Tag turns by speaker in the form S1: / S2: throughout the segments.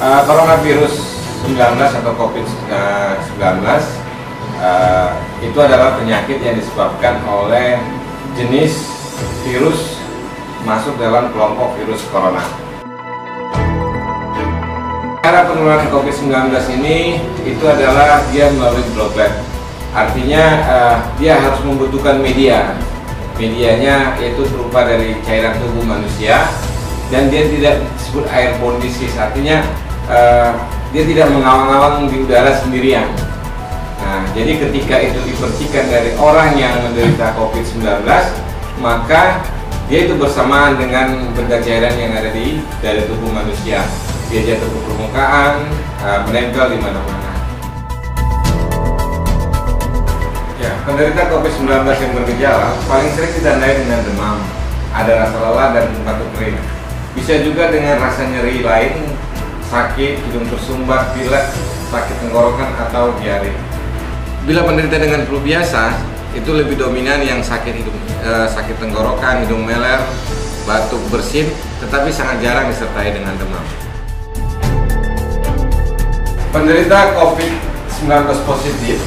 S1: Coronavirus 19 atau COVID-19 itu adalah penyakit yang disebabkan oleh jenis virus masuk dalam kelompok virus corona. Cara penularan COVID-19 ini itu adalah dia melalui droplet. Artinya dia harus membutuhkan media. Medianya yaitu berupa dari cairan tubuh manusia, dan dia tidak disebut airborne disease. Artinya dia tidak mengawang-awang di udara sendirian. Nah, jadi ketika itu dipercikan dari orang yang menderita COVID-19, maka dia itu bersamaan dengan benda cairan yang ada dari tubuh manusia. Dia jatuh ke permukaan, menempel di mana-mana. Ya, penderita COVID-19 yang bergejala paling sering ditandai dengan demam, ada rasa lelah dan batuk kering. Bisa juga dengan rasa nyeri lain, sakit, hidung tersumbat, pilek, sakit tenggorokan atau diare. Bila penderita dengan flu biasa, itu lebih dominan yang sakit sakit tenggorokan, hidung meler, batuk bersin, tetapi sangat jarang disertai dengan demam. Penderita COVID-19 positif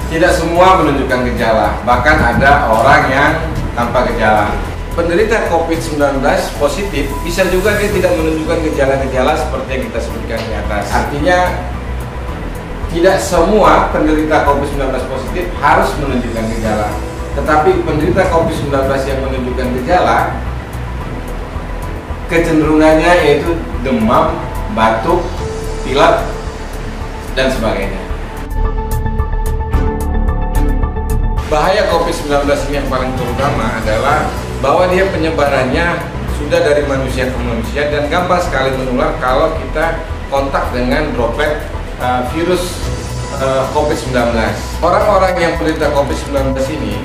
S1: tidak semua menunjukkan gejala, bahkan ada orang yang tanpa gejala. Penderita COVID-19 positif bisa juga dia tidak menunjukkan gejala-gejala seperti yang kita sebutkan di atas. Artinya tidak semua penderita COVID-19 positif harus menunjukkan gejala. Tetapi penderita COVID-19 yang menunjukkan gejala, kecenderungannya yaitu demam, batuk, pilek, dan sebagainya. Bahaya COVID-19 ini yang paling terutama adalah bahwa dia penyebarannya sudah dari manusia ke manusia dan gampang sekali menular kalau kita kontak dengan droplet virus COVID-19. Orang-orang yang menderita COVID-19 ini,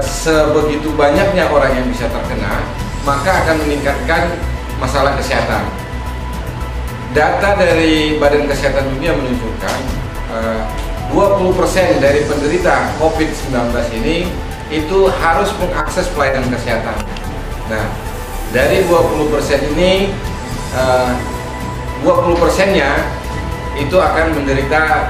S1: sebegitu banyaknya orang yang bisa terkena, maka akan meningkatkan masalah kesehatan. Data dari Badan Kesehatan Dunia menunjukkan 20% dari penderita COVID-19 ini itu harus mengakses pelayanan kesehatan. Nah, dari 20% ini 20%-nya itu akan menderita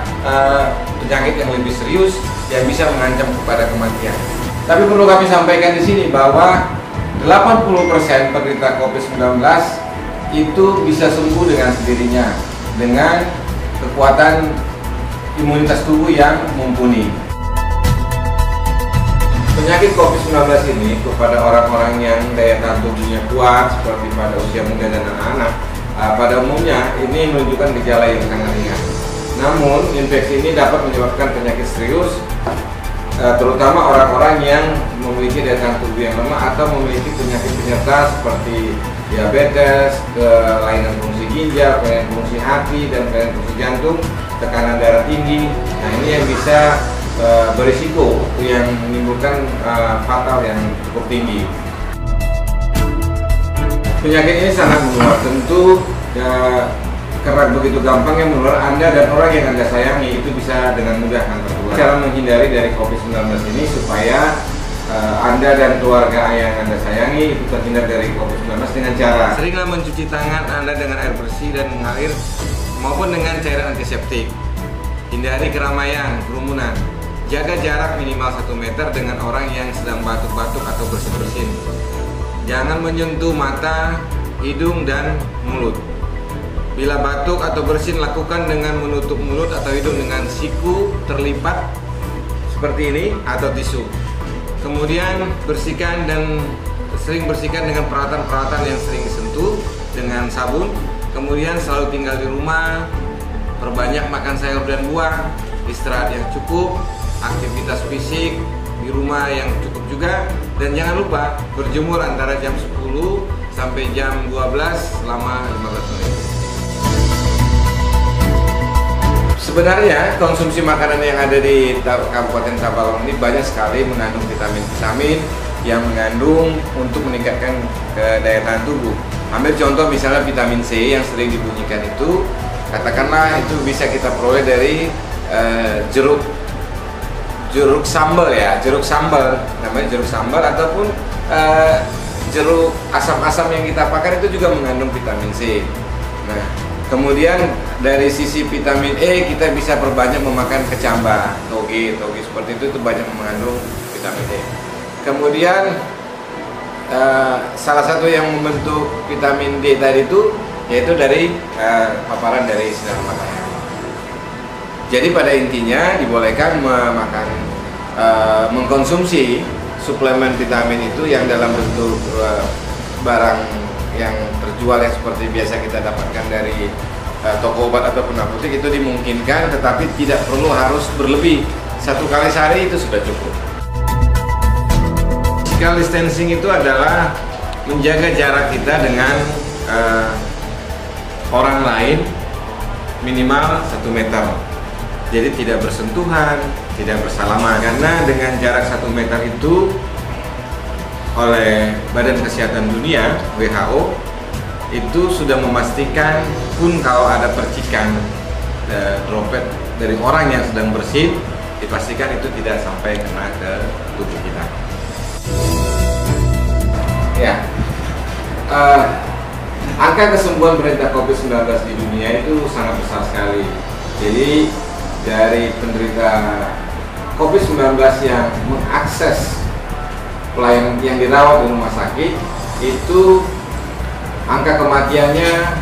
S1: penyakit yang lebih serius yang bisa mengancam kepada kematian. Tapi perlu kami sampaikan di sini bahwa 80% penderita COVID-19 itu bisa sembuh dengan sendirinya dengan kekuatan imunitas tubuh yang mumpuni. Penyakit COVID-19 ini kepada orang-orang yang daya tahan tubuhnya kuat seperti pada usia muda dan anak-anak, pada umumnya ini menunjukkan gejala yang sangat ringan. Namun infeksi ini dapat menyebabkan penyakit serius, terutama orang-orang yang memiliki daya tahan tubuh yang lemah atau memiliki penyakit penyerta seperti diabetes, kelainan fungsi ginjal, kelainan fungsi hati, dan kelainan fungsi jantung, tekanan darah tinggi. Nah, ini yang bisa berisiko yang menimbulkan fatal yang cukup tinggi. Penyakit ini sangat menular, tentu karena begitu gampangnya menular, Anda dan orang yang Anda sayangi itu bisa dengan mudah tertular. Cara menghindari dari COVID-19 ini supaya Anda dan keluarga yang Anda sayangi itu terhindar dari COVID-19 dengan cara seringlah mencuci tangan Anda dengan air bersih dan mengalir maupun dengan cairan antiseptik. Hindari keramaian, kerumunan. Jaga jarak minimal 1 meter dengan orang yang sedang batuk-batuk atau bersin-bersin. Jangan menyentuh mata, hidung, dan mulut. Bila batuk atau bersin, lakukan dengan menutup mulut atau hidung dengan siku terlipat seperti ini atau tisu. Kemudian sering bersihkan dengan peralatan-peralatan yang sering disentuh dengan sabun. Kemudian selalu tinggal di rumah, perbanyak makan sayur dan buah, istirahat yang cukup, aktivitas fisik di rumah yang cukup juga, dan jangan lupa berjemur antara jam 10 sampai jam 12 selama 15 menit. Sebenarnya konsumsi makanan yang ada di Kabupaten Tabalong ini banyak sekali mengandung vitamin-vitamin yang mengandung untuk meningkatkan daya tahan tubuh. Ambil contoh misalnya vitamin C yang sering dibunyikan itu, katakanlah itu bisa kita peroleh dari jeruk sambal ya, jeruk sambal namanya jeruk sambal, ataupun jeruk asam-asam yang kita pakai itu juga mengandung vitamin C. Nah, kemudian dari sisi vitamin E kita bisa perbanyak memakan kecambah, toge seperti itu banyak mengandung vitamin E. Kemudian salah satu yang membentuk vitamin D tadi itu yaitu dari paparan dari sinar matahari. Jadi pada intinya dibolehkan mengkonsumsi suplemen vitamin itu yang dalam bentuk barang yang terjual yang seperti biasa kita dapatkan dari toko obat ataupun apotek itu dimungkinkan, tetapi tidak perlu harus berlebih. 1 kali sehari itu sudah cukup. Physical distancing itu adalah menjaga jarak kita dengan orang lain minimal 1 meter. Jadi tidak bersentuhan, tidak bersalaman. Karena dengan jarak 1 meter itu oleh Badan Kesehatan Dunia (WHO) itu sudah memastikan pun kalau ada percikan droplet dari orang yang sedang bersin, dipastikan itu tidak sampai kena ke tubuh kita. Ya, angka kesembuhan penderita COVID-19 di dunia itu sangat besar sekali. Jadi dari penderita COVID-19 yang mengakses pelayanan yang dirawat di rumah sakit itu angka kematiannya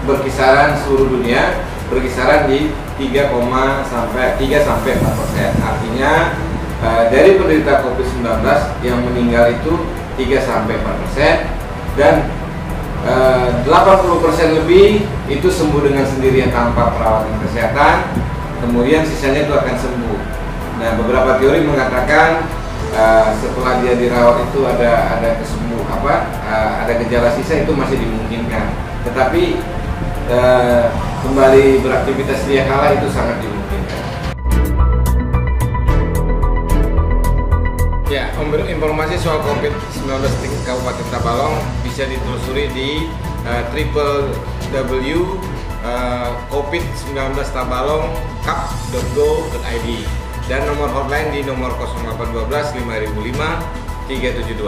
S1: berkisaran seluruh dunia berkisaran di 3 sampai 4%. Artinya dari penderita COVID-19 yang meninggal itu 3 sampai 4%, dan 80% lebih itu sembuh dengan sendirinya tanpa perawatan kesehatan. Kemudian sisanya itu akan sembuh. Nah, beberapa teori mengatakan setelah dia dirawat itu ada ada gejala sisa itu masih dimungkinkan, tetapi kembali beraktivitas sedia kala itu sangat dimungkinkan. Ya, informasi soal COVID-19 di Kabupaten Tabalong bisa ditelusuri di www.covid19tabalongcup.go.id dan nomor hotline di nomor 0812 5005 372.